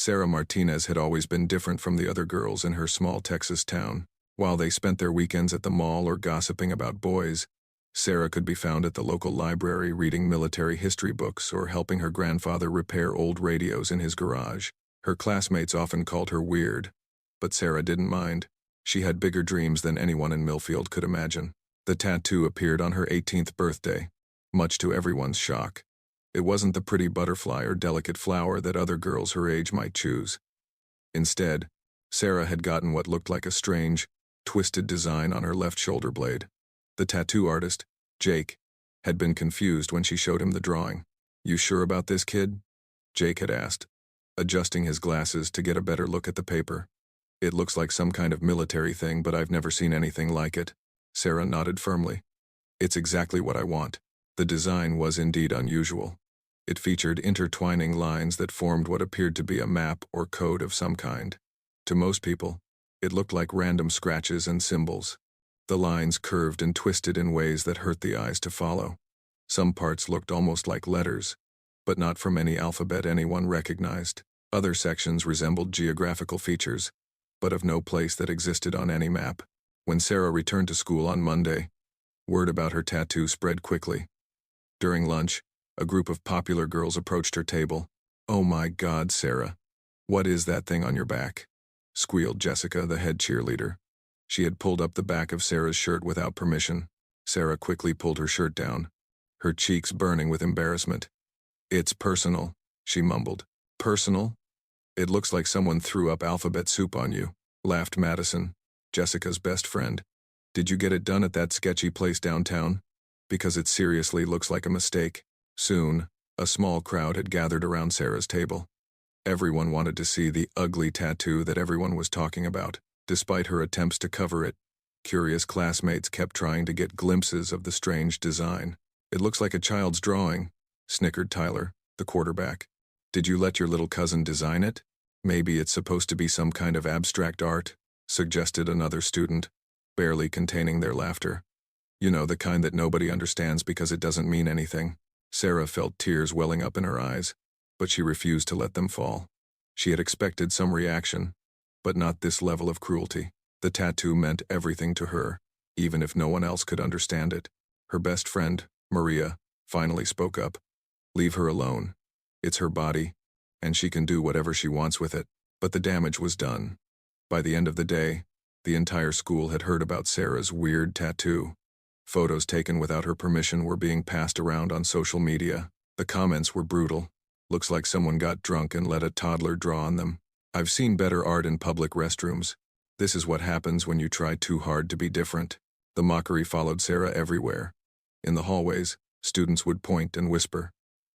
Sarah Martinez had always been different from the other girls in her small Texas town. While they spent their weekends at the mall or gossiping about boys, Sarah could be found at the local library reading military history books or helping her grandfather repair old radios in his garage. Her classmates often called her weird, but Sarah didn't mind. She had bigger dreams than anyone in Millfield could imagine. The tattoo appeared on her 18th birthday, much to everyone's shock. It wasn't the pretty butterfly or delicate flower that other girls her age might choose. Instead, Sarah had gotten what looked like a strange, twisted design on her left shoulder blade. The tattoo artist, Jake, had been confused when she showed him the drawing. "You sure about this, kid?" Jake had asked, adjusting his glasses to get a better look at the paper. "It looks like some kind of military thing, but I've never seen anything like it." Sarah nodded firmly. "It's exactly what I want." The design was indeed unusual. It featured intertwining lines that formed what appeared to be a map or code of some kind. To most people, it looked like random scratches and symbols. The lines curved and twisted in ways that hurt the eyes to follow. Some parts looked almost like letters, but not from any alphabet anyone recognized. Other sections resembled geographical features, but of no place that existed on any map. When Sarah returned to school on Monday, word about her tattoo spread quickly. During lunch, a group of popular girls approached her table. "Oh my God, Sarah. What is that thing on your back?" squealed Jessica, the head cheerleader. She had pulled up the back of Sarah's shirt without permission. Sarah quickly pulled her shirt down, her cheeks burning with embarrassment. "It's personal," she mumbled. "Personal? It looks like someone threw up alphabet soup on you," laughed Madison, Jessica's best friend. "Did you get it done at that sketchy place downtown? Because it seriously looks like a mistake." Soon, a small crowd had gathered around Sarah's table. Everyone wanted to see the ugly tattoo that everyone was talking about. Despite her attempts to cover it, curious classmates kept trying to get glimpses of the strange design. "It looks like a child's drawing," snickered Tyler, the quarterback. "Did you let your little cousin design it? Maybe it's supposed to be some kind of abstract art," suggested another student, barely containing their laughter. "You know, the kind that nobody understands because it doesn't mean anything." Sarah felt tears welling up in her eyes, but she refused to let them fall. She had expected some reaction, but not this level of cruelty. The tattoo meant everything to her, even if no one else could understand it. Her best friend, Maria, finally spoke up. "Leave her alone. It's her body, and she can do whatever she wants with it." But the damage was done. By the end of the day, the entire school had heard about Sarah's weird tattoo. Photos taken without her permission were being passed around on social media. The comments were brutal. "Looks like someone got drunk and let a toddler draw on them. I've seen better art in public restrooms. This is what happens when you try too hard to be different." The mockery followed Sarah everywhere. In the hallways, students would point and whisper.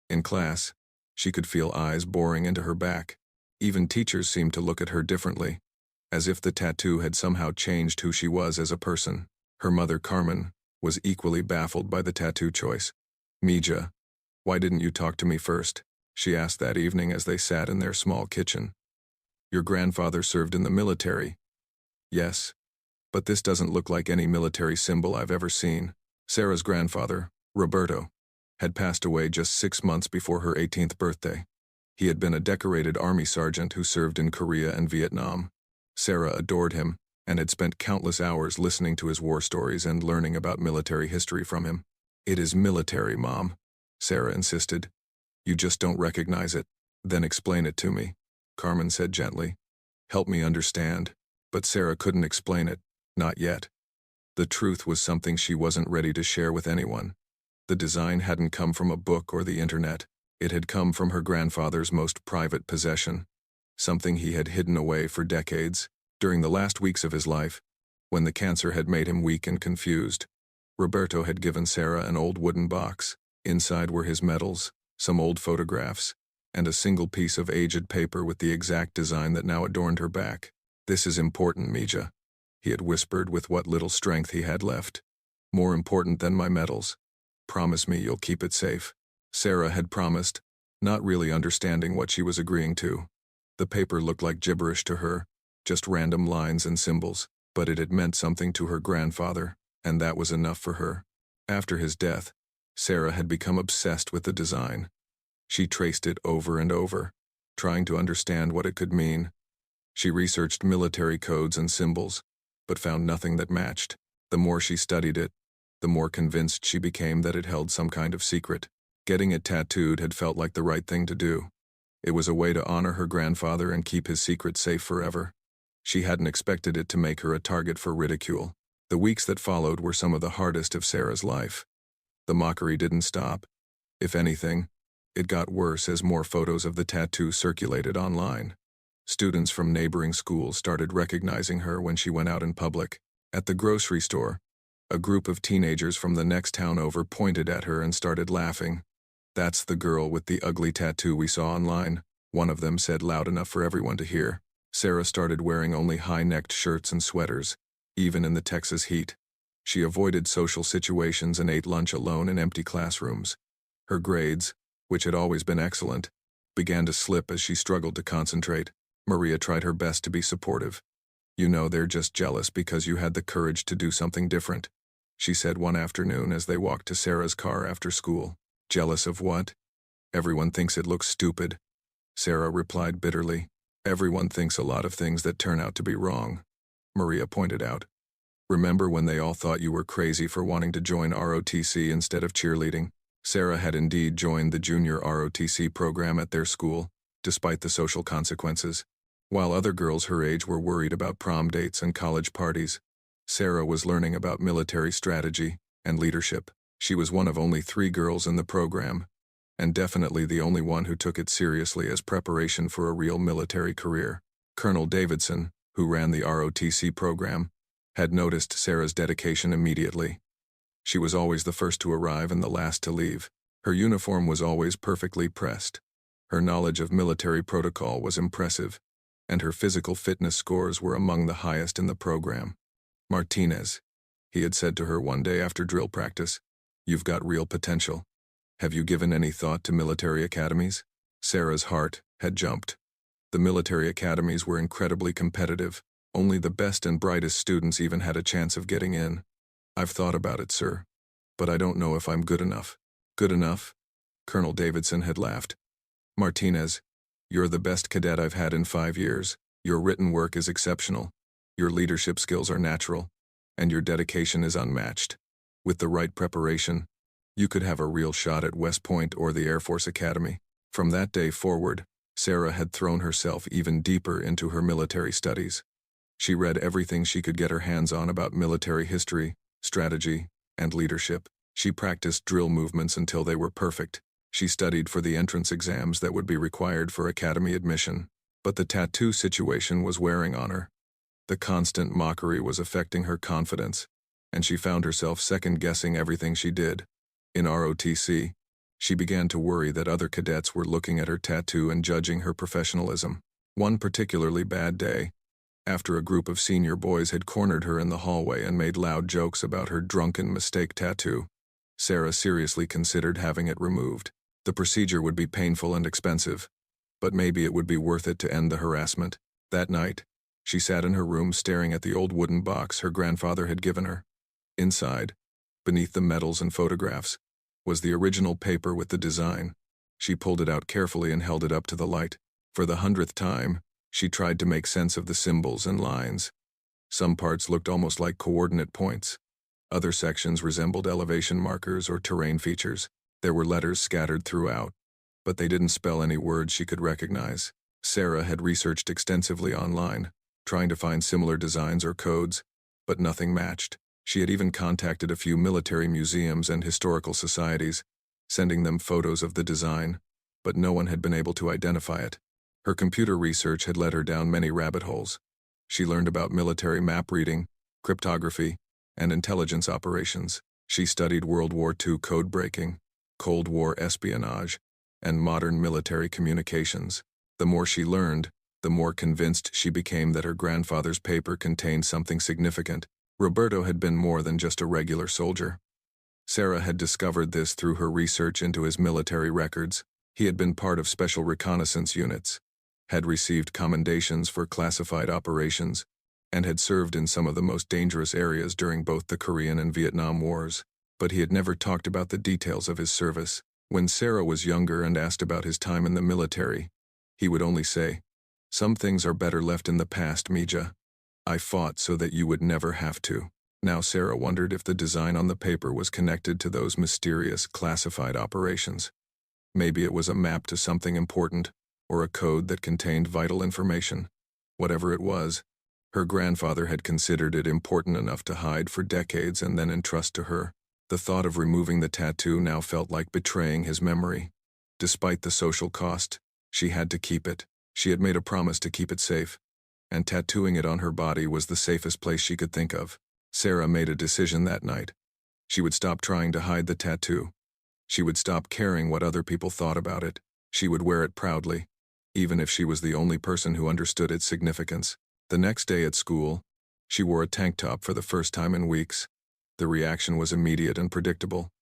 In class, she could feel eyes boring into her back. Even teachers seemed to look at her differently, as if the tattoo had somehow changed who she was as a person. Her mother, Carmen, was equally baffled by the tattoo choice. "Mija, why didn't you talk to me first?" she asked that evening as they sat in their small kitchen. "Your grandfather served in the military." "Yes, but this doesn't look like any military symbol I've ever seen." Sarah's grandfather, Roberto, had passed away just 6 months before her 18th birthday. He had been a decorated army sergeant who served in Korea and Vietnam. Sarah adored him and had spent countless hours listening to his war stories and learning about military history from him. "It is military, Mom," Sarah insisted. "You just don't recognize it." "Then explain it to me," Carmen said gently. "Help me understand." But Sarah couldn't explain it, not yet. The truth was something she wasn't ready to share with anyone. The design hadn't come from a book or the internet. It had come from her grandfather's most private possession, something he had hidden away for decades. During the last weeks of his life, when the cancer had made him weak and confused, Roberto had given Sarah an old wooden box. Inside were his medals, some old photographs, and a single piece of aged paper with the exact design that now adorned her back. "This is important, Mija," he had whispered with what little strength he had left. "More important than my medals. Promise me you'll keep it safe." Sarah had promised, not really understanding what she was agreeing to. The paper looked like gibberish to her, just random lines and symbols, but it had meant something to her grandfather, and that was enough for her. After his death, Sarah had become obsessed with the design. She traced it over and over, trying to understand what it could mean. She researched military codes and symbols, but found nothing that matched. The more she studied it, the more convinced she became that it held some kind of secret. Getting it tattooed had felt like the right thing to do. It was a way to honor her grandfather and keep his secret safe forever. She hadn't expected it to make her a target for ridicule. The weeks that followed were some of the hardest of Sarah's life. The mockery didn't stop. If anything, it got worse as more photos of the tattoo circulated online. Students from neighboring schools started recognizing her when she went out in public. At the grocery store, a group of teenagers from the next town over pointed at her and started laughing. "That's the girl with the ugly tattoo we saw online," one of them said loud enough for everyone to hear. Sarah started wearing only high-necked shirts and sweaters, even in the Texas heat. She avoided social situations and ate lunch alone in empty classrooms. Her grades, which had always been excellent, began to slip as she struggled to concentrate. Maria tried her best to be supportive. "You know they're just jealous because you had the courage to do something different," she said one afternoon as they walked to Sarah's car after school. "Jealous of what? Everyone thinks it looks stupid," Sarah replied bitterly. "Everyone thinks a lot of things that turn out to be wrong," Maria pointed out. "Remember when they all thought you were crazy for wanting to join ROTC instead of cheerleading?" Sarah had indeed joined the junior ROTC program at their school, despite the social consequences. While other girls her age were worried about prom dates and college parties, Sarah was learning about military strategy and leadership. She was one of only 3 girls in the program, and definitely the only one who took it seriously as preparation for a real military career. Colonel Davidson, who ran the ROTC program, had noticed Sarah's dedication immediately. She was always the first to arrive and the last to leave. Her uniform was always perfectly pressed. Her knowledge of military protocol was impressive, and her physical fitness scores were among the highest in the program. "Martinez," he had said to her one day after drill practice, "you've got real potential. Have you given any thought to military academies?" Sarah's heart had jumped. The military academies were incredibly competitive. Only the best and brightest students even had a chance of getting in. "I've thought about it, sir, but I don't know if I'm good enough." "Good enough?" Colonel Davidson had laughed. "Martinez, you're the best cadet I've had in 5 years. Your written work is exceptional. Your leadership skills are natural, and your dedication is unmatched. With the right preparation, you could have a real shot at West Point or the Air Force Academy." From that day forward, Sarah had thrown herself even deeper into her military studies. She read everything she could get her hands on about military history, strategy, and leadership. She practiced drill movements until they were perfect. She studied for the entrance exams that would be required for academy admission. But the tattoo situation was wearing on her. The constant mockery was affecting her confidence, and she found herself second-guessing everything she did. In ROTC, she began to worry that other cadets were looking at her tattoo and judging her professionalism. One particularly bad day, after a group of senior boys had cornered her in the hallway and made loud jokes about her drunken mistake tattoo, Sarah seriously considered having it removed. The procedure would be painful and expensive, but maybe it would be worth it to end the harassment. That night, she sat in her room staring at the old wooden box her grandfather had given her. Inside, beneath the medals and photographs, was the original paper with the design. She pulled it out carefully and held it up to the light. For the 100th time, she tried to make sense of the symbols and lines. Some parts looked almost like coordinate points. Other sections resembled elevation markers or terrain features. There were letters scattered throughout, but they didn't spell any words she could recognize. Sarah had researched extensively online, trying to find similar designs or codes, but nothing matched. She had even contacted a few military museums and historical societies, sending them photos of the design, but no one had been able to identify it. Her computer research had led her down many rabbit holes. She learned about military map reading, cryptography, and intelligence operations. She studied World War II code breaking, Cold War espionage, and modern military communications. The more she learned, the more convinced she became that her grandfather's paper contained something significant. Roberto had been more than just a regular soldier. Sarah had discovered this through her research into his military records. He had been part of special reconnaissance units, had received commendations for classified operations, and had served in some of the most dangerous areas during both the Korean and Vietnam Wars. But he had never talked about the details of his service. When Sarah was younger and asked about his time in the military, He would only say, "Some things are better left in the past, Mija. I fought so that you would never have to." Now Sarah wondered if the design on the paper was connected to those mysterious, classified operations. Maybe it was a map to something important, or a code that contained vital information. Whatever it was, her grandfather had considered it important enough to hide for decades and then entrust to her. The thought of removing the tattoo now felt like betraying his memory. Despite the social cost, she had to keep it. She had made a promise to keep it safe, and tattooing it on her body was the safest place she could think of. Sarah made a decision that night. She would stop trying to hide the tattoo. She would stop caring what other people thought about it. She would wear it proudly, even if she was the only person who understood its significance. The next day at school, she wore a tank top for the first time in weeks. The reaction was immediate and predictable.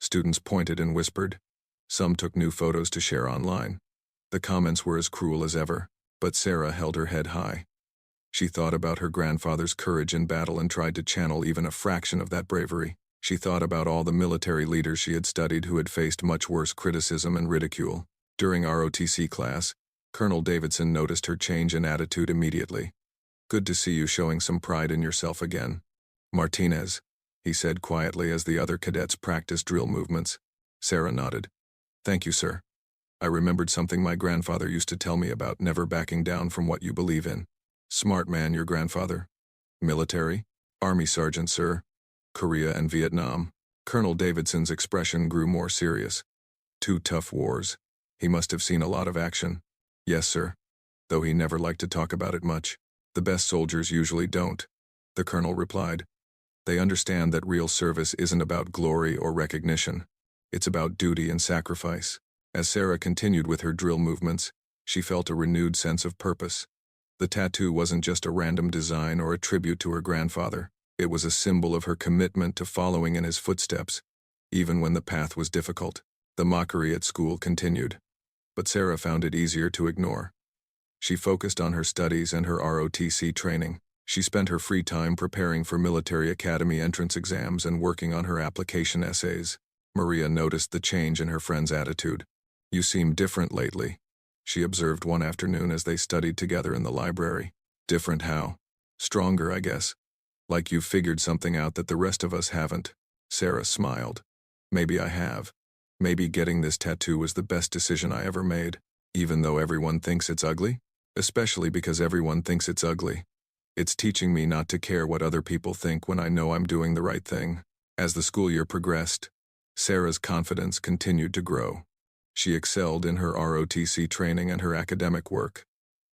Students pointed and whispered. Some took new photos to share online. The comments were as cruel as ever, but Sarah held her head high. She thought about her grandfather's courage in battle and tried to channel even a fraction of that bravery. She thought about all the military leaders she had studied who had faced much worse criticism and ridicule. During ROTC class, Colonel Davidson noticed her change in attitude immediately. "Good to see you showing some pride in yourself again, Martinez," he said quietly as the other cadets practiced drill movements. Sarah nodded. "Thank you, sir. I remembered something my grandfather used to tell me about never backing down from what you believe in." "Smart man, your grandfather." "Military?" "Army sergeant, sir. Korea and Vietnam." Colonel Davidson's expression grew more serious. "Two tough wars. He must have seen a lot of action." "Yes, sir. Though he never liked to talk about it much. The best soldiers usually don't," the colonel replied. "They understand that real service isn't about glory or recognition. It's about duty and sacrifice." As Sarah continued with her drill movements, she felt a renewed sense of purpose. The tattoo wasn't just a random design or a tribute to her grandfather. It was a symbol of her commitment to following in his footsteps, even when the path was difficult. The mockery at school continued, but Sarah found it easier to ignore. She focused on her studies and her ROTC training. She spent her free time preparing for military academy entrance exams and working on her application essays. Maria noticed the change in her friend's attitude. "You seem different lately," she observed one afternoon as they studied together in the library. "Different how?" "Stronger, I guess. Like you've figured something out that the rest of us haven't." Sarah smiled. "Maybe I have. Maybe getting this tattoo was the best decision I ever made, even though everyone thinks it's ugly. Especially because everyone thinks it's ugly. It's teaching me not to care what other people think when I know I'm doing the right thing." As the school year progressed, Sarah's confidence continued to grow. She excelled in her ROTC training and her academic work.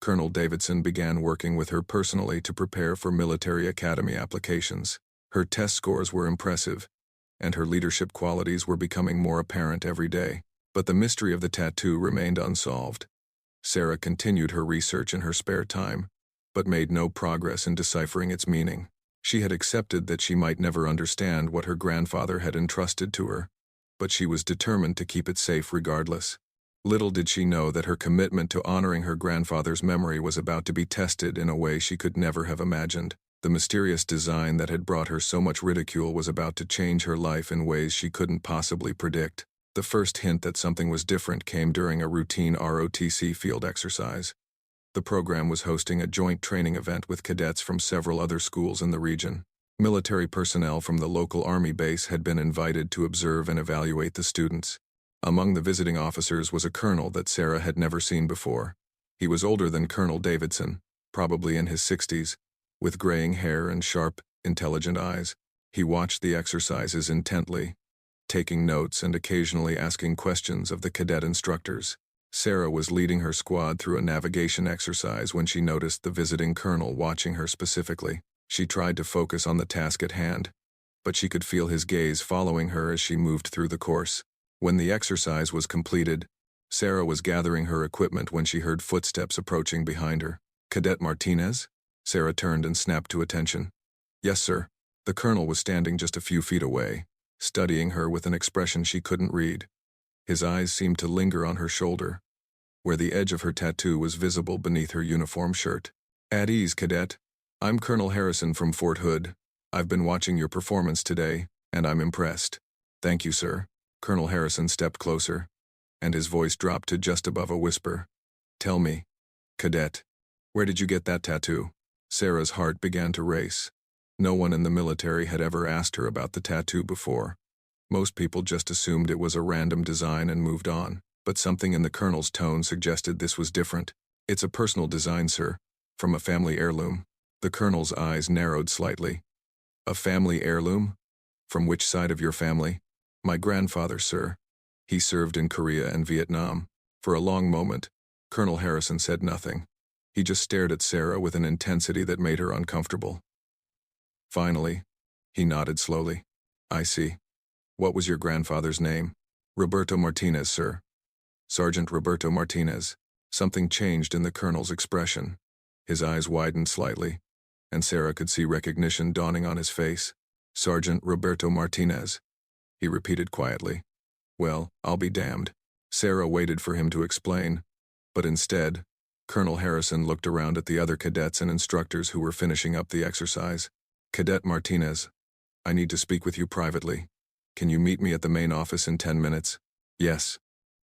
Colonel Davidson began working with her personally to prepare for military academy applications. Her test scores were impressive, and her leadership qualities were becoming more apparent every day. But the mystery of the tattoo remained unsolved. Sarah continued her research in her spare time, but made no progress in deciphering its meaning. She had accepted that she might never understand what her grandfather had entrusted to her, but she was determined to keep it safe regardless. Little did she know that her commitment to honoring her grandfather's memory was about to be tested in a way she could never have imagined. The mysterious design that had brought her so much ridicule was about to change her life in ways she couldn't possibly predict. The first hint that something was different came during a routine ROTC field exercise. The program was hosting a joint training event with cadets from several other schools in the region. Military personnel from the local army base had been invited to observe and evaluate the students. Among the visiting officers was a colonel that Sarah had never seen before. He was older than Colonel Davidson, probably in his 60s, with graying hair and sharp, intelligent eyes. He watched the exercises intently, taking notes and occasionally asking questions of the cadet instructors. Sarah was leading her squad through a navigation exercise when she noticed the visiting colonel watching her specifically. She tried to focus on the task at hand, but she could feel his gaze following her as she moved through the course. When the exercise was completed, Sarah was gathering her equipment when she heard footsteps approaching behind her. "Cadet Martinez?" Sarah turned and snapped to attention. "Yes, sir." The colonel was standing just a few feet away, studying her with an expression she couldn't read. His eyes seemed to linger on her shoulder, where the edge of her tattoo was visible beneath her uniform shirt. "At ease, cadet. I'm Colonel Harrison from Fort Hood. I've been watching your performance today, and I'm impressed." "Thank you, sir." Colonel Harrison stepped closer, and his voice dropped to just above a whisper. Tell me, cadet, where did you get that tattoo? Sarah's heart began to race. No one in the military had ever asked her about the tattoo before. Most people just assumed it was a random design and moved on, but something in the colonel's tone suggested this was different. It's a personal design, sir, from a family heirloom. The colonel's eyes narrowed slightly. A family heirloom? From which side of your family? My grandfather, sir. He served in Korea and Vietnam. For a long moment, Colonel Harrison said nothing. He just stared at Sarah with an intensity that made her uncomfortable. Finally, he nodded slowly. I see. What was your grandfather's name? Roberto Martinez, sir. Sergeant Roberto Martinez. Something changed in the colonel's expression. His eyes widened slightly, and Sarah could see recognition dawning on his face. Sergeant Roberto Martinez, he repeated quietly. Well, I'll be damned. Sarah waited for him to explain, but instead, Colonel Harrison looked around at the other cadets and instructors who were finishing up the exercise. Cadet Martinez, I need to speak with you privately. Can you meet me at the main office in 10 minutes? Yes,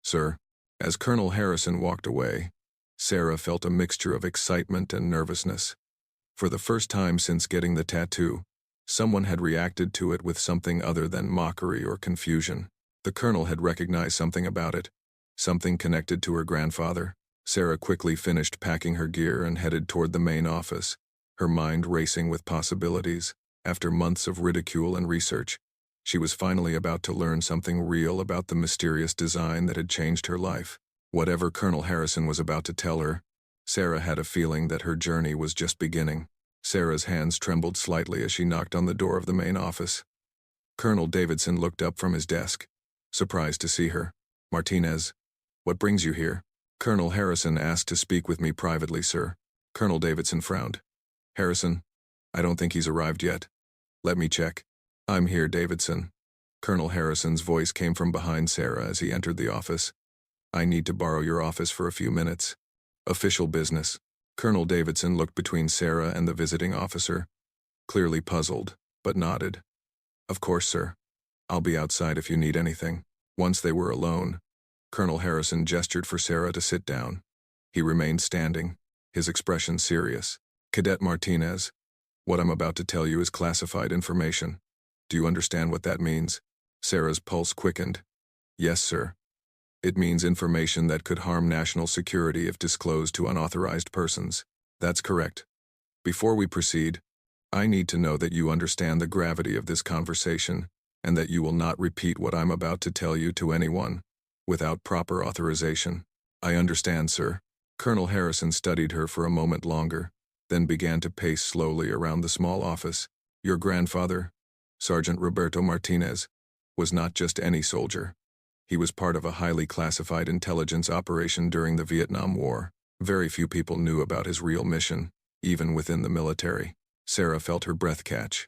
sir. As Colonel Harrison walked away, Sarah felt a mixture of excitement and nervousness. For the first time since getting the tattoo, someone had reacted to it with something other than mockery or confusion. The colonel had recognized something about it, something connected to her grandfather. Sarah quickly finished packing her gear and headed toward the main office, her mind racing with possibilities. After months of ridicule and research, she was finally about to learn something real about the mysterious design that had changed her life. Whatever Colonel Harrison was about to tell her, Sarah had a feeling that her journey was just beginning. Sarah's hands trembled slightly as she knocked on the door of the main office. Colonel Davidson looked up from his desk, surprised to see her. Martinez, what brings you here? Colonel Harrison asked to speak with me privately, sir. Colonel Davidson frowned. Harrison, I don't think he's arrived yet. Let me check. I'm here, Davidson. Colonel Harrison's voice came from behind Sarah as he entered the office. I need to borrow your office for a few minutes. Official business. Colonel Davidson looked between Sarah and the visiting officer, clearly puzzled, but nodded. Of course, sir. I'll be outside if you need anything. Once they were alone, Colonel Harrison gestured for Sarah to sit down. He remained standing, his expression serious. Cadet Martinez, what I'm about to tell you is classified information. Do you understand what that means? Sarah's pulse quickened. Yes, sir. It means information that could harm national security if disclosed to unauthorized persons. That's correct. Before we proceed, I need to know that you understand the gravity of this conversation and that you will not repeat what I'm about to tell you to anyone without proper authorization. I understand, sir. Colonel Harrison studied her for a moment longer, then began to pace slowly around the small office. Your grandfather, Sergeant Roberto Martinez, was not just any soldier. He was part of a highly classified intelligence operation during the Vietnam War. Very few people knew about his real mission, even within the military. Sarah felt her breath catch.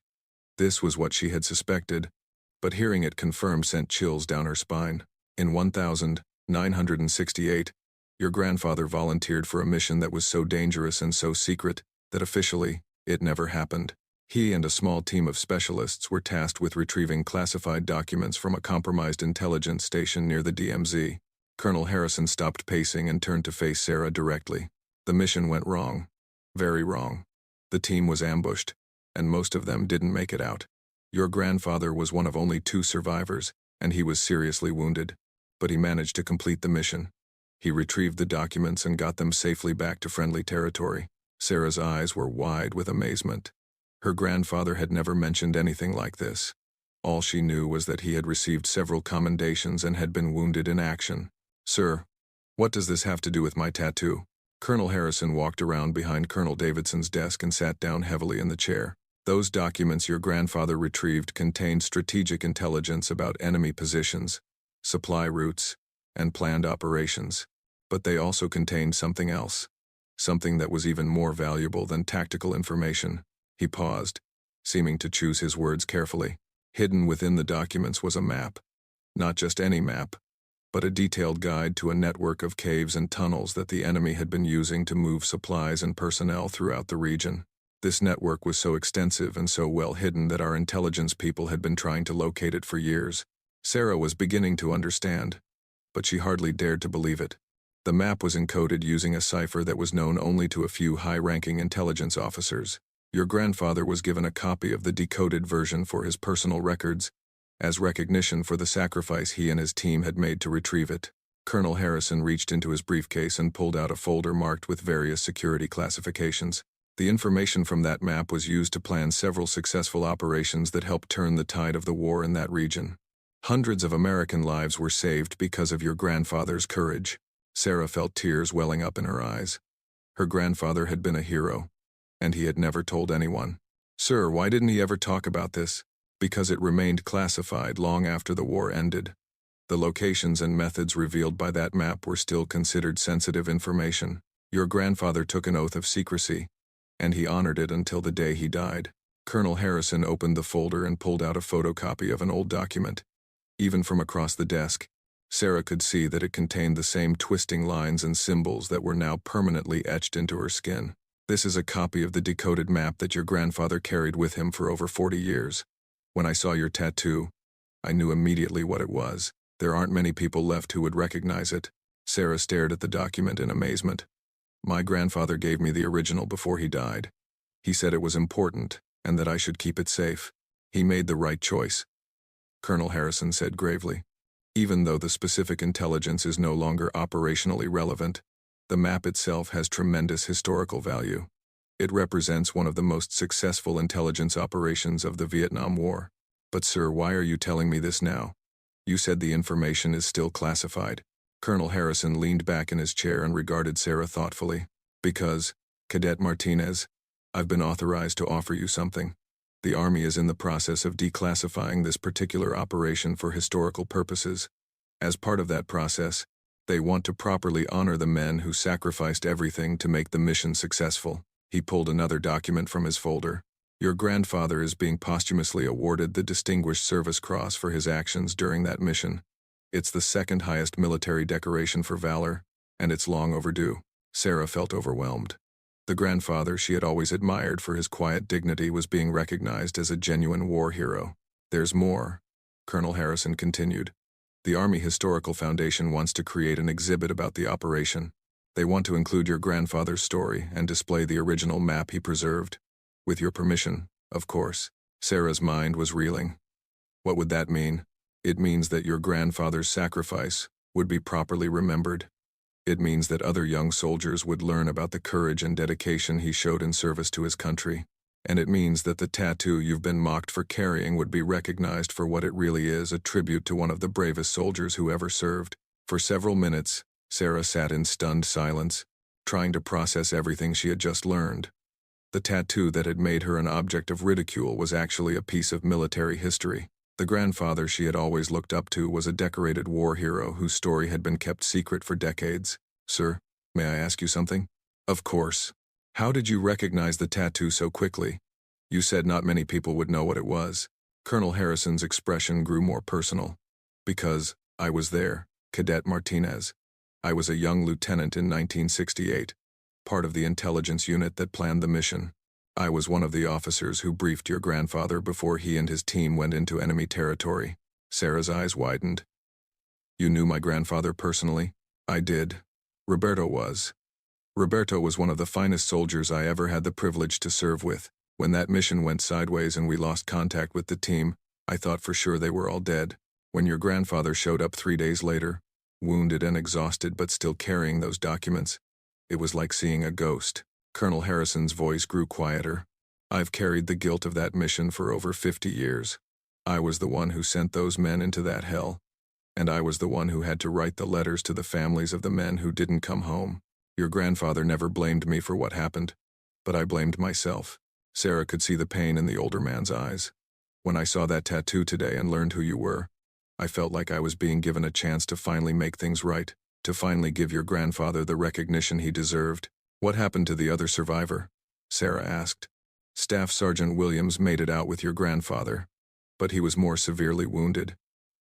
This was what she had suspected, but hearing it confirmed sent chills down her spine. In 1968, your grandfather volunteered for a mission that was so dangerous and so secret that officially, it never happened. He and a small team of specialists were tasked with retrieving classified documents from a compromised intelligence station near the DMZ. Colonel Harrison stopped pacing and turned to face Sarah directly. The mission went wrong. Very wrong. The team was ambushed, and most of them didn't make it out. Your grandfather was one of only 2 survivors, and he was seriously wounded, but he managed to complete the mission. He retrieved the documents and got them safely back to friendly territory. Sarah's eyes were wide with amazement. Her grandfather had never mentioned anything like this. All she knew was that he had received several commendations and had been wounded in action. Sir, what does this have to do with my tattoo? Colonel Harrison walked around behind Colonel Davidson's desk and sat down heavily in the chair. Those documents your grandfather retrieved contained strategic intelligence about enemy positions, supply routes, and planned operations. But they also contained something else. Something that was even more valuable than tactical information. He paused, seeming to choose his words carefully. Hidden within the documents was a map. Not just any map, but a detailed guide to a network of caves and tunnels that the enemy had been using to move supplies and personnel throughout the region. This network was so extensive and so well hidden that our intelligence people had been trying to locate it for years. Sarah was beginning to understand, but she hardly dared to believe it. The map was encoded using a cipher that was known only to a few high-ranking intelligence officers. Your grandfather was given a copy of the decoded version for his personal records, as recognition for the sacrifice he and his team had made to retrieve it. Colonel Harrison reached into his briefcase and pulled out a folder marked with various security classifications. The information from that map was used to plan several successful operations that helped turn the tide of the war in that region. Hundreds of American lives were saved because of your grandfather's courage. Sarah felt tears welling up in her eyes. Her grandfather had been a hero, and he had never told anyone. Sir, why didn't he ever talk about this? Because it remained classified long after the war ended. The locations and methods revealed by that map were still considered sensitive information. Your grandfather took an oath of secrecy, and he honored it until the day he died. Colonel Harrison opened the folder and pulled out a photocopy of an old document. Even from across the desk, Sarah could see that it contained the same twisting lines and symbols that were now permanently etched into her skin. This is a copy of the decoded map that your grandfather carried with him for over 40 years. When I saw your tattoo, I knew immediately what it was. There aren't many people left who would recognize it. Sarah stared at the document in amazement. My grandfather gave me the original before he died. He said it was important, and that I should keep it safe. He made the right choice, Colonel Harrison said gravely. Even though the specific intelligence is no longer operationally relevant, the map itself has tremendous historical value. It represents one of the most successful intelligence operations of the Vietnam War. But sir, why are you telling me this now? You said the information is still classified. Colonel Harrison leaned back in his chair and regarded Sarah thoughtfully. Because, Cadet Martinez, I've been authorized to offer you something. The Army is in the process of declassifying this particular operation for historical purposes. As part of that process, they want to properly honor the men who sacrificed everything to make the mission successful. He pulled another document from his folder. Your grandfather is being posthumously awarded the Distinguished Service Cross for his actions during that mission. It's the second highest military decoration for valor, and it's long overdue. Sarah felt overwhelmed. The grandfather she had always admired for his quiet dignity was being recognized as a genuine war hero. There's more, Colonel Harrison continued. The Army Historical Foundation wants to create an exhibit about the operation. They want to include your grandfather's story and display the original map he preserved. With your permission, of course. Sarah's mind was reeling. What would that mean? It means that your grandfather's sacrifice would be properly remembered. It means that other young soldiers would learn about the courage and dedication he showed in service to his country. And it means that the tattoo you've been mocked for carrying would be recognized for what it really is, a tribute to one of the bravest soldiers who ever served. For several minutes, Sarah sat in stunned silence, trying to process everything she had just learned. The tattoo that had made her an object of ridicule was actually a piece of military history. The grandfather she had always looked up to was a decorated war hero whose story had been kept secret for decades. Sir, may I ask you something? Of course. How did you recognize the tattoo so quickly? You said not many people would know what it was. Colonel Harrison's expression grew more personal. Because I was there, Cadet Martinez. I was a young lieutenant in 1968, part of the intelligence unit that planned the mission. I was one of the officers who briefed your grandfather before he and his team went into enemy territory. Sarah's eyes widened. You knew my grandfather personally? I did. Roberto was. Roberto was one of the finest soldiers I ever had the privilege to serve with. When that mission went sideways and we lost contact with the team, I thought for sure they were all dead. When your grandfather showed up 3 days later, wounded and exhausted but still carrying those documents, it was like seeing a ghost. Colonel Harrison's voice grew quieter. I've carried the guilt of that mission for over 50 years. I was the one who sent those men into that hell, and I was the one who had to write the letters to the families of the men who didn't come home. Your grandfather never blamed me for what happened, but I blamed myself. Sarah could see the pain in the older man's eyes. When I saw that tattoo today and learned who you were, I felt like I was being given a chance to finally make things right, to finally give your grandfather the recognition he deserved. What happened to the other survivor? Sarah asked. Staff Sergeant Williams made it out with your grandfather, but he was more severely wounded.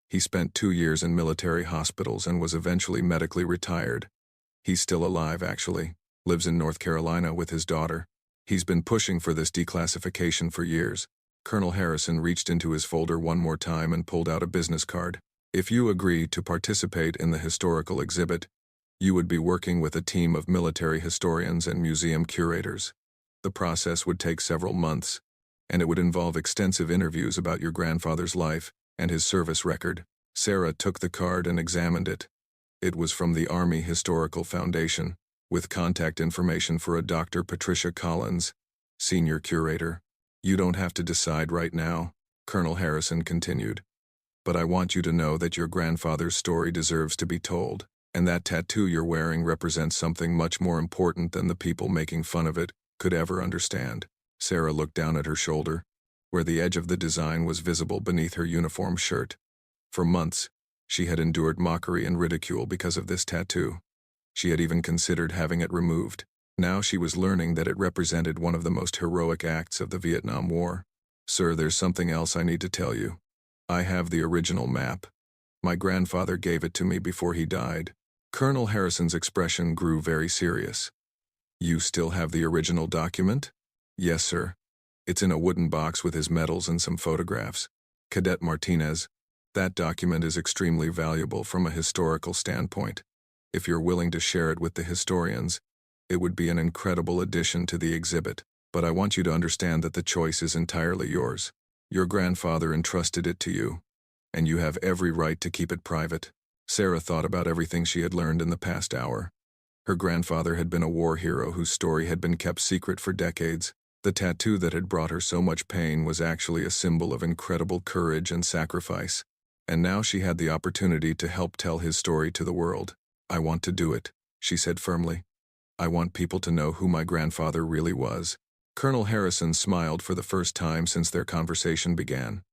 He spent 2 years in military hospitals and was eventually medically retired. He's still alive, actually. Lives in North Carolina with his daughter. He's been pushing for this declassification for years. Colonel Harrison reached into his folder one more time and pulled out a business card. If you agree to participate in the historical exhibit, You would be working with a team of military historians and museum curators. The process would take several months, and it would involve extensive interviews about your grandfather's life and his service record. Sarah took the card and examined it. It was from the Army Historical Foundation, with contact information for a Dr. Patricia Collins, senior curator. You don't have to decide right now, Colonel Harrison continued. But I want you to know that your grandfather's story deserves to be told, and that tattoo you're wearing represents something much more important than the people making fun of it could ever understand. Sarah looked down at her shoulder, where the edge of the design was visible beneath her uniform shirt. For months, she had endured mockery and ridicule because of this tattoo. She had even considered having it removed. Now she was learning that it represented one of the most heroic acts of the Vietnam War. Sir, there's something else I need to tell you. I have the original map. My grandfather gave it to me before he died. Colonel Harrison's expression grew very serious. You still have the original document? Yes, sir. It's in a wooden box with his medals and some photographs. Cadet Martinez, that document is extremely valuable from a historical standpoint. If you're willing to share it with the historians, it would be an incredible addition to the exhibit. But I want you to understand that the choice is entirely yours. Your grandfather entrusted it to you, and you have every right to keep it private. Sarah thought about everything she had learned in the past hour. Her grandfather had been a war hero whose story had been kept secret for decades. The tattoo that had brought her so much pain was actually a symbol of incredible courage and sacrifice. And now she had the opportunity to help tell his story to the world. I want to do it, she said firmly. I want people to know who my grandfather really was. Colonel Harrison smiled for the first time since their conversation began.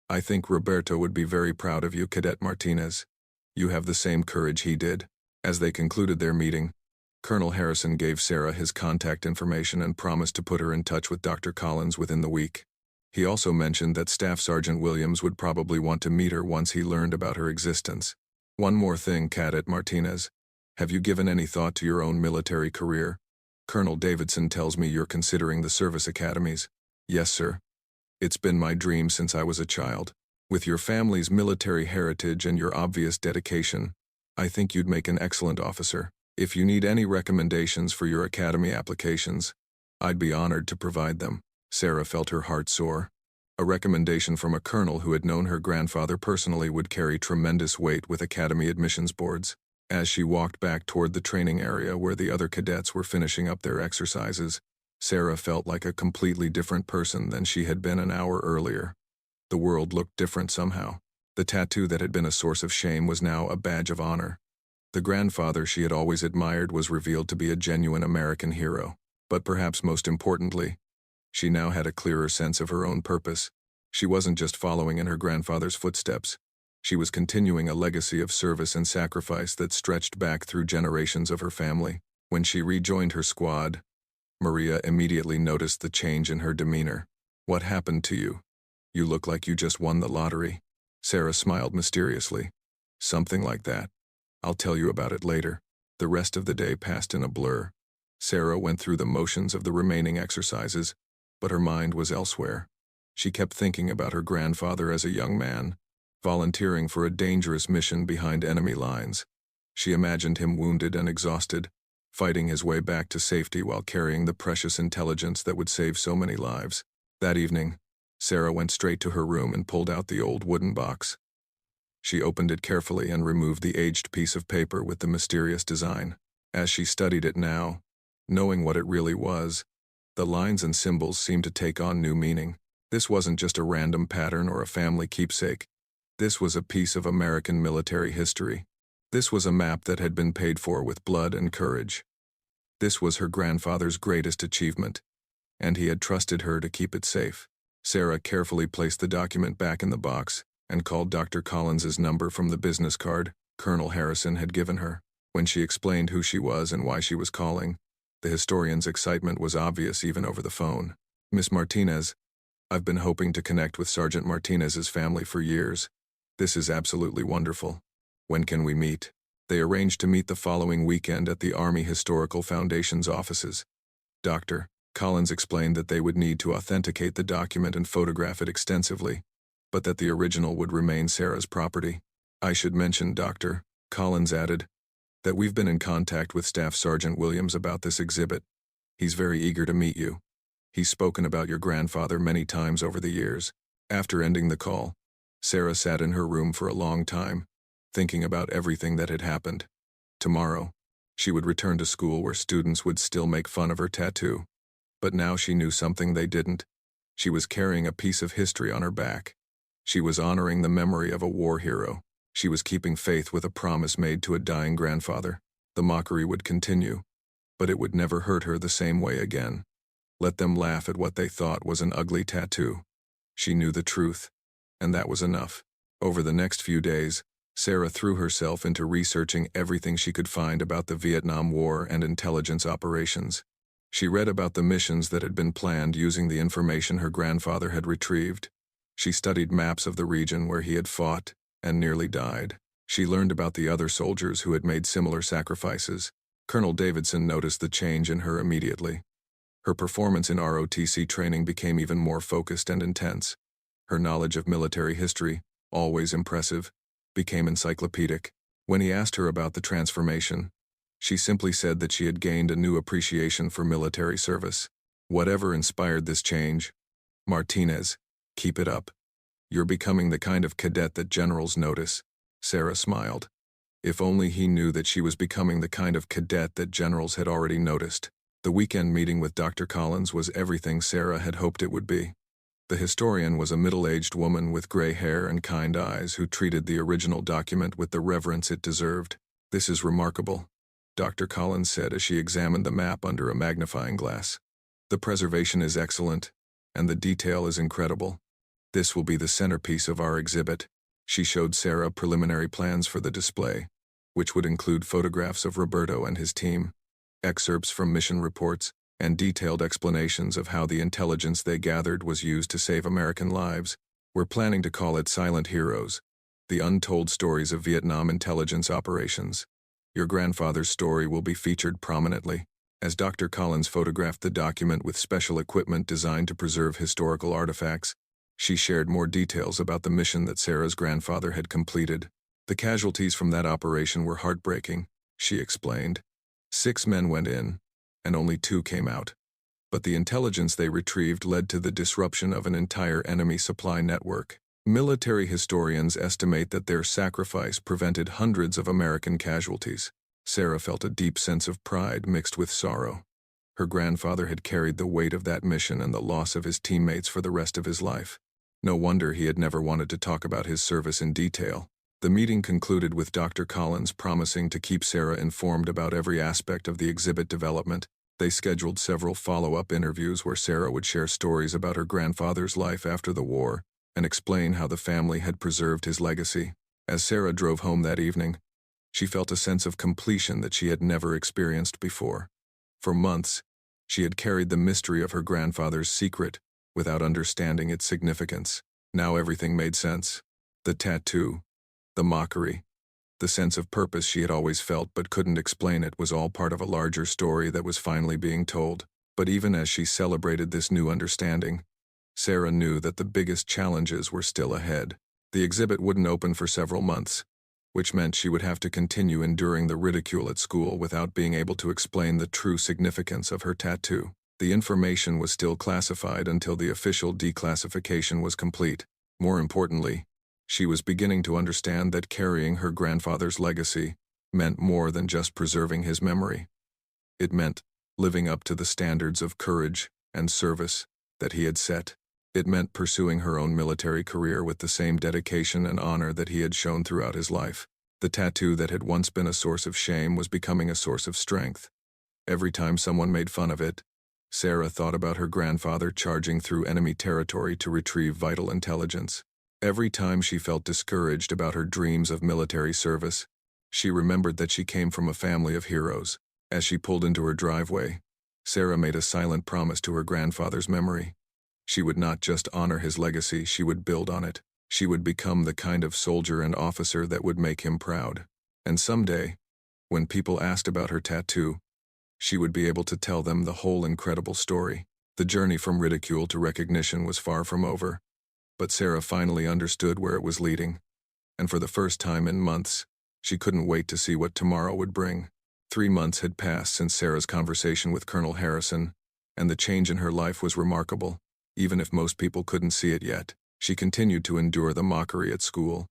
I think Roberto would be very proud of you, Cadet Martinez. You have the same courage he did. As they concluded their meeting, Colonel Harrison gave Sarah his contact information and promised to put her in touch with Dr. Collins within the week. He also mentioned that Staff Sergeant Williams would probably want to meet her once he learned about her existence. One more thing, Cadet Martinez. Have you given any thought to your own military career? Colonel Davidson tells me you're considering the service academies. Yes, sir. It's been my dream since I was a child. With your family's military heritage and your obvious dedication, I think you'd make an excellent officer. If you need any recommendations for your academy applications, I'd be honored to provide them. Sarah felt her heart soar. A recommendation from a colonel who had known her grandfather personally would carry tremendous weight with academy admissions boards. As she walked back toward the training area where the other cadets were finishing up their exercises, Sarah felt like a completely different person than she had been an hour earlier. The world looked different somehow. The tattoo that had been a source of shame was now a badge of honor. The grandfather she had always admired was revealed to be a genuine American hero. But perhaps most importantly, she now had a clearer sense of her own purpose. She wasn't just following in her grandfather's footsteps. She was continuing a legacy of service and sacrifice that stretched back through generations of her family. When she rejoined her squad, Maria immediately noticed the change in her demeanor. What happened to you? You look like you just won the lottery. Sarah smiled mysteriously. Something like that. I'll tell you about it later. The rest of the day passed in a blur. Sarah went through the motions of the remaining exercises, but her mind was elsewhere. She kept thinking about her grandfather as a young man, volunteering for a dangerous mission behind enemy lines. She imagined him wounded and exhausted, fighting his way back to safety while carrying the precious intelligence that would save so many lives. That evening, Sarah went straight to her room and pulled out the old wooden box. She opened it carefully and removed the aged piece of paper with the mysterious design. As she studied it now, knowing what it really was, the lines and symbols seemed to take on new meaning. This wasn't just a random pattern or a family keepsake. This was a piece of American military history. This was a map that had been paid for with blood and courage. This was her grandfather's greatest achievement, and he had trusted her to keep it safe. Sarah carefully placed the document back in the box and called Dr. Collins's number from the business card Colonel Harrison had given her. When she explained who she was and why she was calling, the historian's excitement was obvious even over the phone. Miss Martinez, I've been hoping to connect with Sergeant Martinez's family for years. This is absolutely wonderful. When can we meet? They arranged to meet the following weekend at the Army Historical Foundation's offices. Dr. Collins explained that they would need to authenticate the document and photograph it extensively, but that the original would remain Sarah's property. I should mention, Dr. Collins added, That we've been in contact with Staff Sergeant Williams about this exhibit. He's very eager to meet you. He's spoken about your grandfather many times over the years. After ending the call, Sarah sat in her room for a long time, thinking about everything that had happened. Tomorrow, she would return to school where students would still make fun of her tattoo. But now she knew something they didn't. She was carrying a piece of history on her back. She was honoring the memory of a war hero. She was keeping faith with a promise made to a dying grandfather. The mockery would continue, but it would never hurt her the same way again. Let them laugh at what they thought was an ugly tattoo. She knew the truth, and that was enough. Over the next few days, Sarah threw herself into researching everything she could find about the Vietnam War and intelligence operations. She read about the missions that had been planned using the information her grandfather had retrieved. She studied maps of the region where he had fought and nearly died. She learned about the other soldiers who had made similar sacrifices. Colonel Davidson noticed the change in her immediately. Her performance in ROTC training became even more focused and intense. Her knowledge of military history, always impressive, became encyclopedic. When he asked her about the transformation, she simply said that she had gained a new appreciation for military service. Whatever inspired this change, Martinez, keep it up. You're becoming the kind of cadet that generals notice. Sarah smiled. If only he knew that she was becoming the kind of cadet that generals had already noticed. The weekend meeting with Dr. Collins was everything Sarah had hoped it would be. The historian was a middle-aged woman with gray hair and kind eyes who treated the original document with the reverence it deserved. This is remarkable, Dr. Collins said as she examined the map under a magnifying glass. The preservation is excellent, and the detail is incredible. This will be the centerpiece of our exhibit. She showed Sarah preliminary plans for the display, which would include photographs of Roberto and his team, excerpts from mission reports, and detailed explanations of how the intelligence they gathered was used to save American lives. We're planning to call it Silent Heroes, the untold stories of Vietnam intelligence operations. Your grandfather's story will be featured prominently. As Dr. Collins photographed the document with special equipment designed to preserve historical artifacts, she shared more details about the mission that Sarah's grandfather had completed. The casualties from that operation were heartbreaking, she explained. 6 men went in, and only 2 came out. But the intelligence they retrieved led to the disruption of an entire enemy supply network. Military historians estimate that their sacrifice prevented hundreds of American casualties. Sarah felt a deep sense of pride mixed with sorrow. Her grandfather had carried the weight of that mission and the loss of his teammates for the rest of his life. No wonder he had never wanted to talk about his service in detail. The meeting concluded with Dr. Collins promising to keep Sarah informed about every aspect of the exhibit development. They scheduled several follow-up interviews where Sarah would share stories about her grandfather's life after the war and explain how the family had preserved his legacy. As Sarah drove home that evening, she felt a sense of completion that she had never experienced before. For months, she had carried the mystery of her grandfather's secret without understanding its significance. Now everything made sense. The tattoo, the mockery, the sense of purpose she had always felt but couldn't explain it was all part of a larger story that was finally being told. But even as she celebrated this new understanding, Sarah knew that the biggest challenges were still ahead. The exhibit wouldn't open for several months, which meant she would have to continue enduring the ridicule at school without being able to explain the true significance of her tattoo. The information was still classified until the official declassification was complete. More importantly, she was beginning to understand that carrying her grandfather's legacy meant more than just preserving his memory. It meant living up to the standards of courage and service that he had set. It meant pursuing her own military career with the same dedication and honor that he had shown throughout his life. The tattoo that had once been a source of shame was becoming a source of strength. Every time someone made fun of it, Sarah thought about her grandfather charging through enemy territory to retrieve vital intelligence. Every time she felt discouraged about her dreams of military service, she remembered that she came from a family of heroes. As she pulled into her driveway, Sarah made a silent promise to her grandfather's memory. She would not just honor his legacy, she would build on it. She would become the kind of soldier and officer that would make him proud. And someday, when people asked about her tattoo, she would be able to tell them the whole incredible story. The journey from ridicule to recognition was far from over, but Sarah finally understood where it was leading. And for the first time in months, She couldn't wait to see what tomorrow would bring. 3 months had passed since Sarah's conversation with Colonel Harrison, and the change in her life was remarkable, even if most people couldn't see it yet. She continued to endure the mockery at school,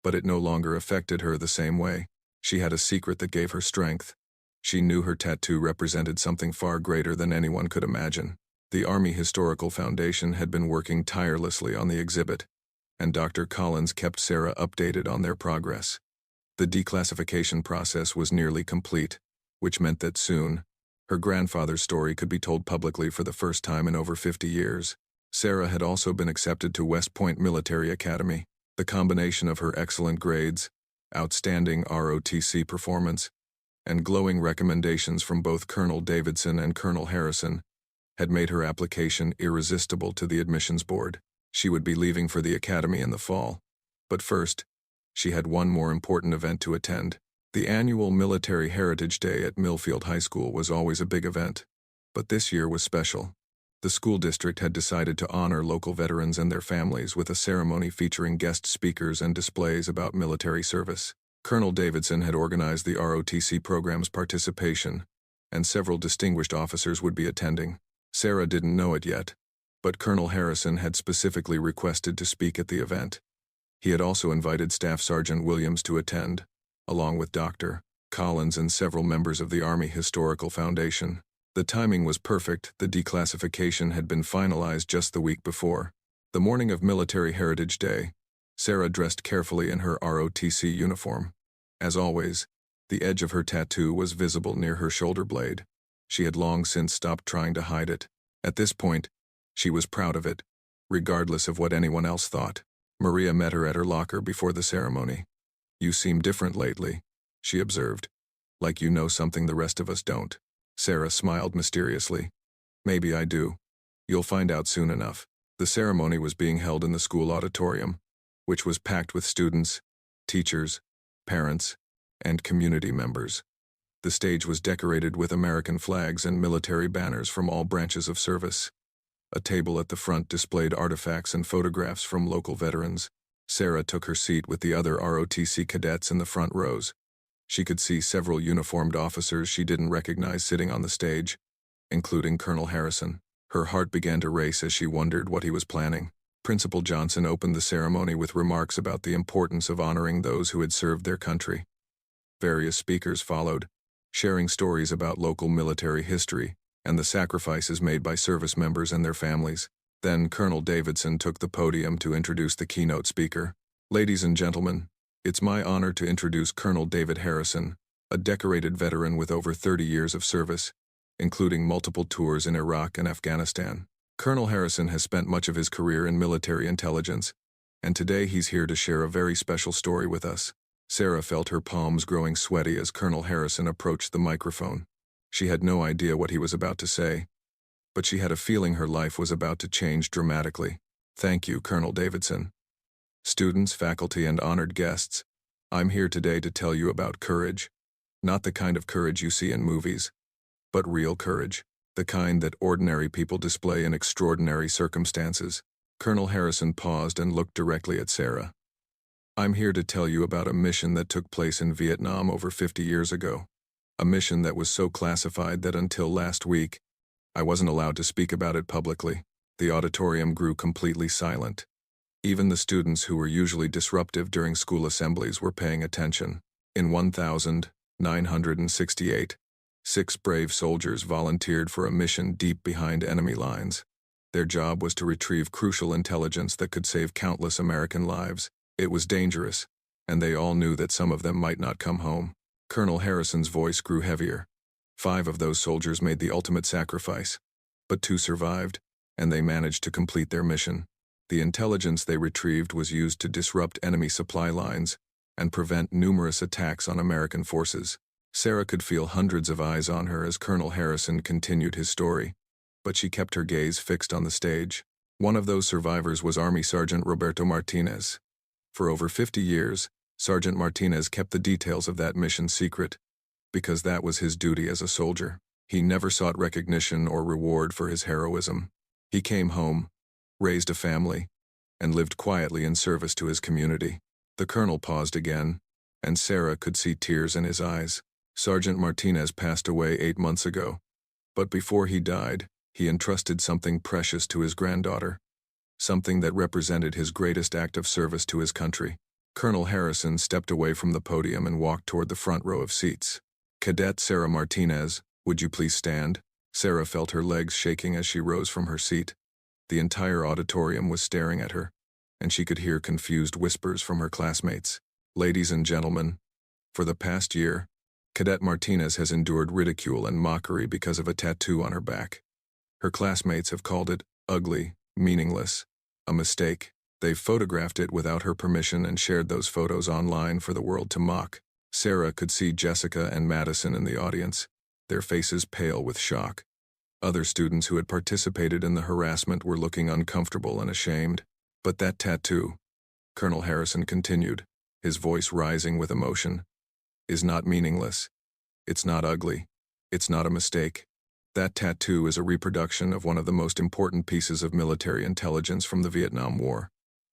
but it no longer affected her the same way. She had a secret that gave her strength. She knew her tattoo represented something far greater than anyone could imagine. The Army Historical Foundation had been working tirelessly on the exhibit, and Dr. Collins kept Sarah updated on their progress. The declassification process was nearly complete, which meant that soon, her grandfather's story could be told publicly for the first time in over 50 years. Sarah had also been accepted to West Point Military Academy. The combination of her excellent grades, outstanding ROTC performance, and glowing recommendations from both Colonel Davidson and Colonel Harrison had made her application irresistible to the admissions board. She would be leaving for the academy in the fall. But first, she had one more important event to attend. The annual Military Heritage Day at Millfield High School was always a big event, but this year was special. The school district had decided to honor local veterans and their families with a ceremony featuring guest speakers and displays about military service. Colonel Davidson had organized the ROTC program's participation, and several distinguished officers would be attending. Sarah didn't know it yet, but Colonel Harrison had specifically requested to speak at the event. He had also invited Staff Sergeant Williams to attend, along with Dr. Collins and several members of the Army Historical Foundation. The timing was perfect. The declassification had been finalized just the week before. The morning of Military Heritage Day, Sarah dressed carefully in her ROTC uniform. As always, the edge of her tattoo was visible near her shoulder blade. She had long since stopped trying to hide it. At this point, she was proud of it, regardless of what anyone else thought. Maria met her at her locker before the ceremony. "You seem different lately," she observed. "Like you know something the rest of us don't." Sarah smiled mysteriously. "Maybe I do. You'll find out soon enough." The ceremony was being held in the school auditorium, which was packed with students, teachers, parents, and community members. The stage was decorated with American flags and military banners from all branches of service. A table at the front displayed artifacts and photographs from local veterans. Sarah took her seat with the other ROTC cadets in the front rows. She could see several uniformed officers she didn't recognize sitting on the stage, including Colonel Harrison. Her heart began to race as she wondered what he was planning. Principal Johnson opened the ceremony with remarks about the importance of honoring those who had served their country. Various speakers followed, sharing stories about local military history and the sacrifices made by service members and their families. Then Colonel Davidson took the podium to introduce the keynote speaker. "Ladies and gentlemen, it's my honor to introduce Colonel David Harrison, a decorated veteran with over 30 years of service, including multiple tours in Iraq and Afghanistan. Colonel Harrison has spent much of his career in military intelligence, and today he's here to share a very special story with us." Sarah felt her palms growing sweaty as Colonel Harrison approached the microphone. She had no idea what he was about to say, but she had a feeling her life was about to change dramatically. "Thank you, Colonel Davidson. Students, faculty, and honored guests, I'm here today to tell you about courage. Not the kind of courage you see in movies, but real courage, the kind that ordinary people display in extraordinary circumstances." Colonel Harrison paused and looked directly at Sarah. "I'm here to tell you about a mission that took place in Vietnam over 50 years ago. A mission that was so classified that until last week, I wasn't allowed to speak about it publicly." The auditorium grew completely silent. Even the students who were usually disruptive during school assemblies were paying attention. In 1968, 6 brave soldiers volunteered for a mission deep behind enemy lines. Their job was to retrieve crucial intelligence that could save countless American lives. It was dangerous, and they all knew that some of them might not come home. Colonel Harrison's voice grew heavier. 5 of those soldiers made the ultimate sacrifice, but 2 survived, and they managed to complete their mission. The intelligence they retrieved was used to disrupt enemy supply lines and prevent numerous attacks on American forces. Sarah could feel hundreds of eyes on her as Colonel Harrison continued his story, but she kept her gaze fixed on the stage. One of those survivors was Army Sergeant Roberto Martinez. For over 50 years, Sergeant Martinez kept the details of that mission secret, because that was his duty as a soldier. He never sought recognition or reward for his heroism. He came home, raised a family, and lived quietly in service to his community. The colonel paused again, and Sarah could see tears in his eyes. Sergeant Martinez passed away 8 months ago, but before he died, he entrusted something precious to his granddaughter, something that represented his greatest act of service to his country. Colonel Harrison stepped away from the podium and walked toward the front row of seats. Cadet Sarah Martinez, would you please stand? Sarah felt her legs shaking as she rose from her seat. The entire auditorium was staring at her, and she could hear confused whispers from her classmates. Ladies and gentlemen, for the past year, Cadet Martinez has endured ridicule and mockery because of a tattoo on her back. Her classmates have called it ugly, meaningless, a mistake. They've photographed it without her permission and shared those photos online for the world to mock. Sarah could see Jessica and Madison in the audience, their faces pale with shock. Other students who had participated in the harassment were looking uncomfortable and ashamed. But that tattoo, Colonel Harrison continued, his voice rising with emotion, is not meaningless. It's not ugly. It's not a mistake. That tattoo is a reproduction of one of the most important pieces of military intelligence from the Vietnam War.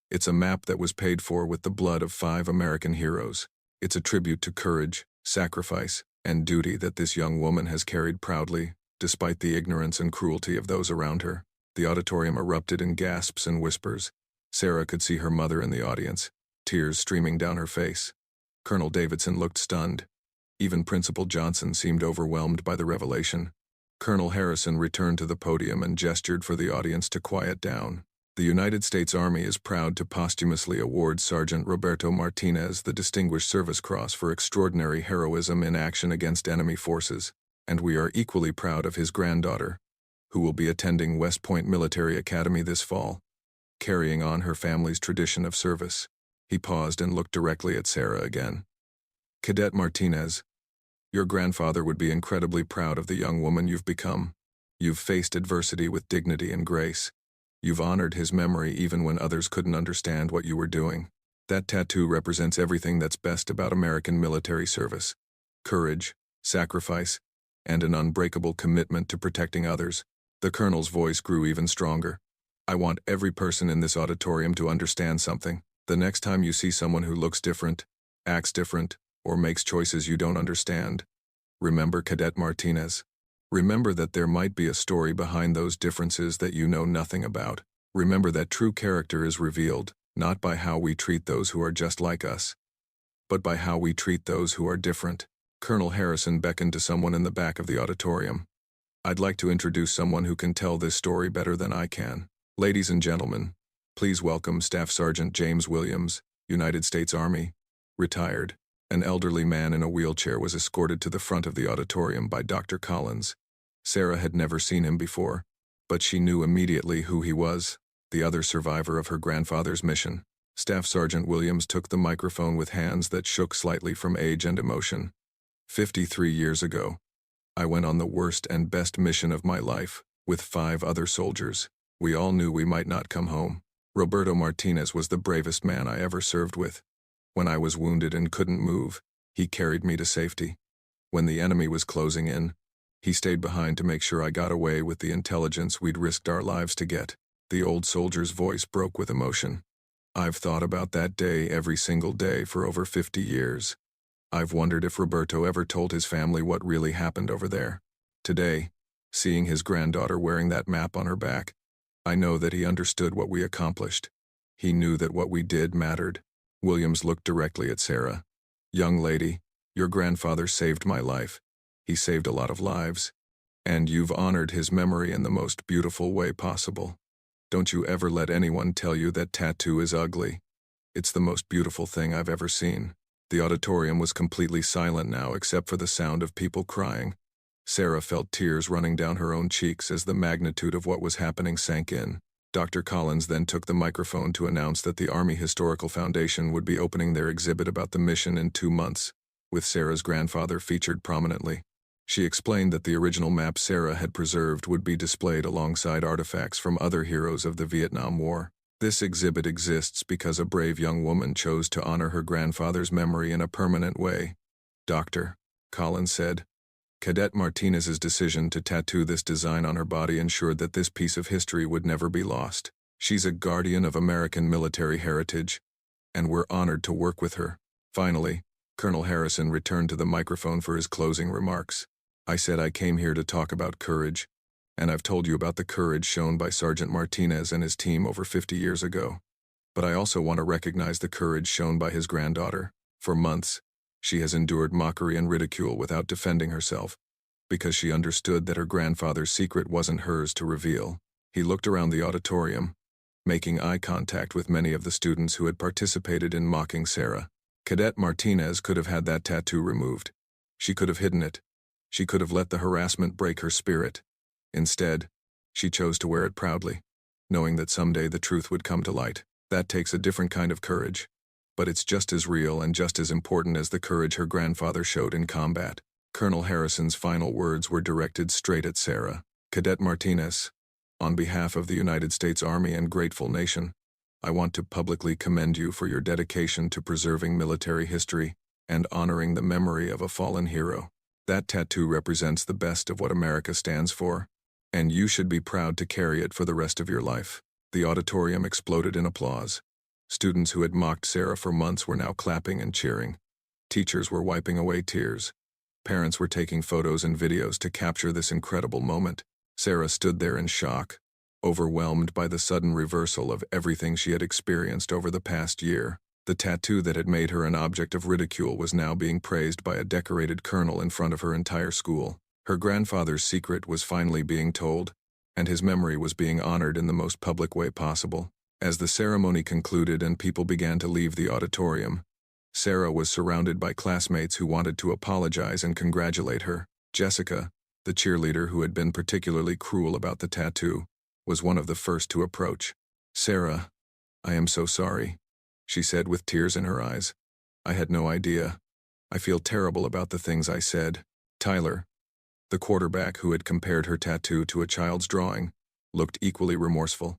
It's a map that was paid for with the blood of 5 American heroes. It's a tribute to courage, sacrifice, and duty that this young woman has carried proudly, despite the ignorance and cruelty of those around her. The auditorium erupted in gasps and whispers. Sarah could see her mother in the audience, tears streaming down her face. Colonel Davidson looked stunned. Even Principal Johnson seemed overwhelmed by the revelation. Colonel Harrison returned to the podium and gestured for the audience to quiet down. The United States Army is proud to posthumously award Sergeant Roberto Martinez the Distinguished Service Cross for extraordinary heroism in action against enemy forces, and we are equally proud of his granddaughter, who will be attending West Point Military Academy this fall, carrying on her family's tradition of service. He paused and looked directly at Sarah again. Cadet Martinez, your grandfather would be incredibly proud of the young woman you've become. You've faced adversity with dignity and grace. You've honored his memory even when others couldn't understand what you were doing. That tattoo represents everything that's best about American military service: courage, sacrifice, and an unbreakable commitment to protecting others. The colonel's voice grew even stronger. I want every person in this auditorium to understand something. The next time you see someone who looks different, acts different, or makes choices you don't understand, remember Cadet Martinez. Remember that there might be a story behind those differences that you know nothing about. Remember that true character is revealed, not by how we treat those who are just like us, but by how we treat those who are different. Colonel Harrison beckoned to someone in the back of the auditorium. I'd like to introduce someone who can tell this story better than I can. Ladies and gentlemen, please welcome Staff Sergeant James Williams, United States Army, retired. An elderly man in a wheelchair was escorted to the front of the auditorium by Dr. Collins. Sarah had never seen him before, but she knew immediately who he was, the other survivor of her grandfather's mission. Staff Sergeant Williams took the microphone with hands that shook slightly from age and emotion. 53 years ago, I went on the worst and best mission of my life, with 5 other soldiers. We all knew we might not come home. Roberto Martinez was the bravest man I ever served with. When I was wounded and couldn't move, he carried me to safety. When the enemy was closing in, he stayed behind to make sure I got away with the intelligence we'd risked our lives to get. The old soldier's voice broke with emotion. I've thought about that day every single day for over 50 years. I've wondered if Roberto ever told his family what really happened over there. Today, seeing his granddaughter wearing that map on her back, I know that he understood what we accomplished. He knew that what we did mattered. Williams looked directly at Sarah. Young lady, your grandfather saved my life. He saved a lot of lives. And you've honored his memory in the most beautiful way possible. Don't you ever let anyone tell you that tattoo is ugly. It's the most beautiful thing I've ever seen. The auditorium was completely silent now except for the sound of people crying. Sarah felt tears running down her own cheeks as the magnitude of what was happening sank in. Dr. Collins then took the microphone to announce that the Army Historical Foundation would be opening their exhibit about the mission in 2 months, with Sarah's grandfather featured prominently. She explained that the original map Sarah had preserved would be displayed alongside artifacts from other heroes of the Vietnam War. This exhibit exists because a brave young woman chose to honor her grandfather's memory in a permanent way. Dr. Collins said, Cadet Martinez's decision to tattoo this design on her body ensured that this piece of history would never be lost. She's a guardian of American military heritage, and we're honored to work with her. Finally, Colonel Harrison returned to the microphone for his closing remarks. I said I came here to talk about courage, and I've told you about the courage shown by Sergeant Martinez and his team over 50 years ago. But I also want to recognize the courage shown by his granddaughter. For months, she has endured mockery and ridicule without defending herself, because she understood that her grandfather's secret wasn't hers to reveal. He looked around the auditorium, making eye contact with many of the students who had participated in mocking Sarah. Cadet Martinez could have had that tattoo removed. She could have hidden it. She could have let the harassment break her spirit. Instead, she chose to wear it proudly, knowing that someday the truth would come to light. That takes a different kind of courage, but it's just as real and just as important as the courage her grandfather showed in combat. Colonel Harrison's final words were directed straight at Sarah. Cadet Martinez, on behalf of the United States Army and grateful nation, I want to publicly commend you for your dedication to preserving military history and honoring the memory of a fallen hero. That tattoo represents the best of what America stands for, and you should be proud to carry it for the rest of your life. The auditorium exploded in applause. Students who had mocked Sarah for months were now clapping and cheering. Teachers were wiping away tears. Parents were taking photos and videos to capture this incredible moment. Sarah stood there in shock, overwhelmed by the sudden reversal of everything she had experienced over the past year. The tattoo that had made her an object of ridicule was now being praised by a decorated colonel in front of her entire school. Her grandfather's secret was finally being told, and his memory was being honored in the most public way possible. As the ceremony concluded and people began to leave the auditorium, Sarah was surrounded by classmates who wanted to apologize and congratulate her. Jessica, the cheerleader who had been particularly cruel about the tattoo, was one of the first to approach. Sarah, I am so sorry, she said with tears in her eyes. I had no idea. I feel terrible about the things I said. Tyler, the quarterback who had compared her tattoo to a child's drawing, looked equally remorseful.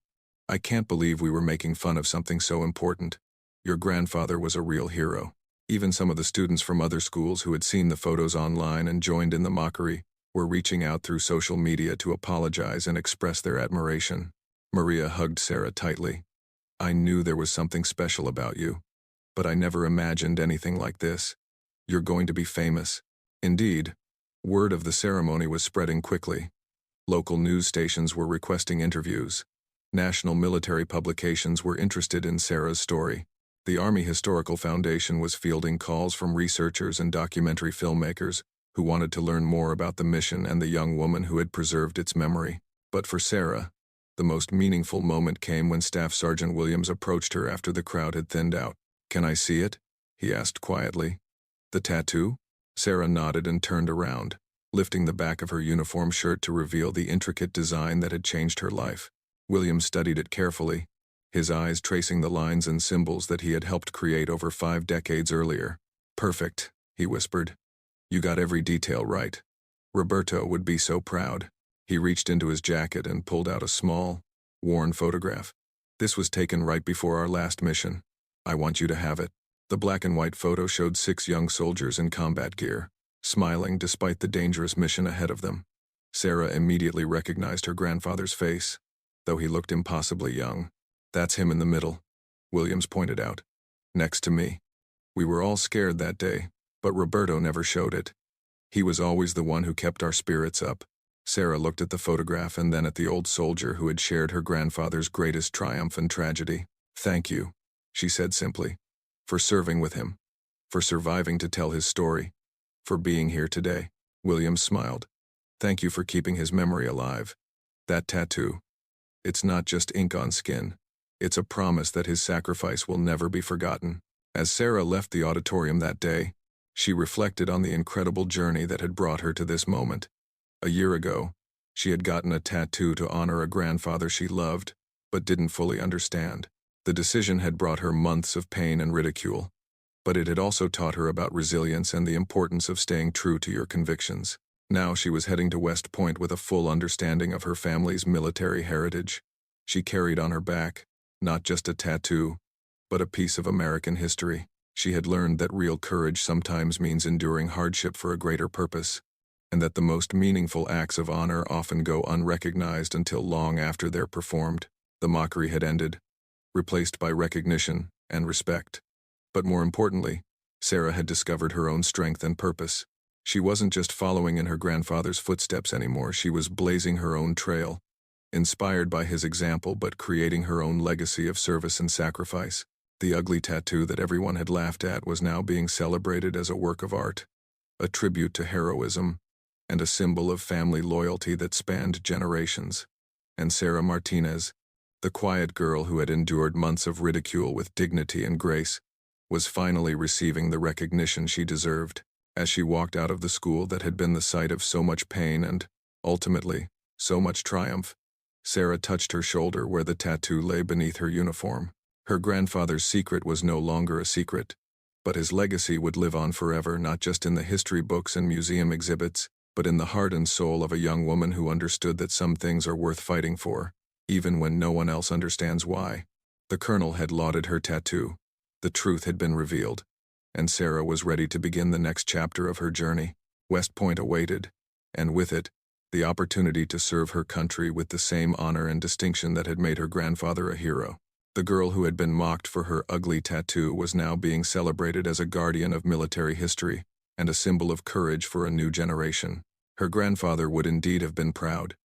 I can't believe we were making fun of something so important. Your grandfather was a real hero. Even some of the students from other schools who had seen the photos online and joined in the mockery were reaching out through social media to apologize and express their admiration. Maria hugged Sarah tightly. I knew there was something special about you, but I never imagined anything like this. You're going to be famous. Indeed, word of the ceremony was spreading quickly. Local news stations were requesting interviews. National military publications were interested in Sarah's story. The Army Historical Foundation was fielding calls from researchers and documentary filmmakers who wanted to learn more about the mission and the young woman who had preserved its memory. But for Sarah, the most meaningful moment came when Staff Sergeant Williams approached her after the crowd had thinned out. Can I see it? He asked quietly. The tattoo? Sarah nodded and turned around, lifting the back of her uniform shirt to reveal the intricate design that had changed her life. Williams studied it carefully, his eyes tracing the lines and symbols that he had helped create over 5 decades earlier. Perfect, he whispered. You got every detail right. Roberto would be so proud. He reached into his jacket and pulled out a small, worn photograph. This was taken right before our last mission. I want you to have it. The black and white photo showed 6 young soldiers in combat gear, smiling despite the dangerous mission ahead of them. Sarah immediately recognized her grandfather's face, though he looked impossibly young. That's him in the middle, Williams pointed out. Next to me. We were all scared that day, but Roberto never showed it. He was always the one who kept our spirits up. Sarah looked at the photograph and then at the old soldier who had shared her grandfather's greatest triumph and tragedy. Thank you, she said simply, for serving with him, for surviving to tell his story, for being here today. Williams smiled. Thank you for keeping his memory alive. That tattoo, it's not just ink on skin. It's a promise that his sacrifice will never be forgotten. As Sarah left the auditorium that day, she reflected on the incredible journey that had brought her to this moment. A year ago, she had gotten a tattoo to honor a grandfather she loved, but didn't fully understand. The decision had brought her months of pain and ridicule, but it had also taught her about resilience and the importance of staying true to your convictions. Now she was heading to West Point with a full understanding of her family's military heritage. She carried on her back, not just a tattoo, but a piece of American history. She had learned that real courage sometimes means enduring hardship for a greater purpose, and that the most meaningful acts of honor often go unrecognized until long after they're performed. The mockery had ended, replaced by recognition and respect. But more importantly, Sarah had discovered her own strength and purpose. She wasn't just following in her grandfather's footsteps anymore, she was blazing her own trail, inspired by his example but creating her own legacy of service and sacrifice. The ugly tattoo that everyone had laughed at was now being celebrated as a work of art, a tribute to heroism, and a symbol of family loyalty that spanned generations. And Sarah Martinez, the quiet girl who had endured months of ridicule with dignity and grace, was finally receiving the recognition she deserved. As she walked out of the school that had been the site of so much pain and, ultimately, so much triumph, Sarah touched her shoulder where the tattoo lay beneath her uniform. Her grandfather's secret was no longer a secret, but his legacy would live on forever, not just in the history books and museum exhibits, but in the heart and soul of a young woman who understood that some things are worth fighting for, even when no one else understands why. The colonel had lauded her tattoo. The truth had been revealed, and Sarah was ready to begin the next chapter of her journey. West Point awaited, and with it, the opportunity to serve her country with the same honor and distinction that had made her grandfather a hero. The girl who had been mocked for her ugly tattoo was now being celebrated as a guardian of military history and a symbol of courage for a new generation. Her grandfather would indeed have been proud,